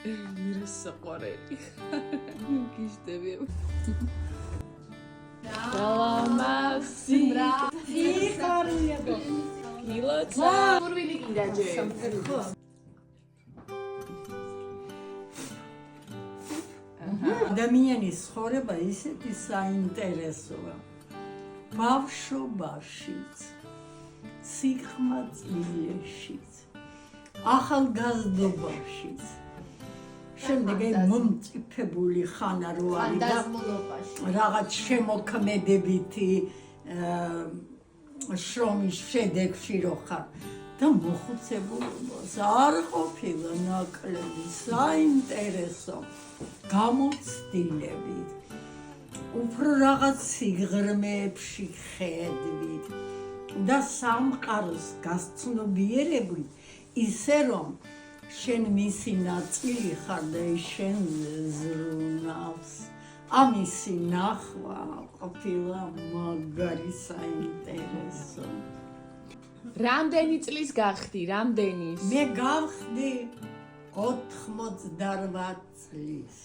მირასაყვარელი. გიშდები. Salamasi. Gilotsa. Purvili gidaje. ადამიანის ცხოვრება ისეთი საინტერესოა. ბავშვობაშიც, სიხმაწილეშიც, ახალგაზრდობაშიც. შემდეგ მომწიფებული ხანა რო არის და რაღაც შემოქმედებითი შრომის შედეგში რო ხარ და მოხუცებულობას არ ყოფილა ნაკლები, საინტერესო გამოცდილებით, უფრო რაღაც სიღრმეებში ხედვით და სამყაროს გასცნობიერებით ისე რომ შენ მისი ნაწილი ხარ და შენ ზრუნავს. ამისი ნახვა ყოფილა მაგარი საინტერესო. რამდენი წლის გახდი? რამდენის? მე გავხდი 88 წლის.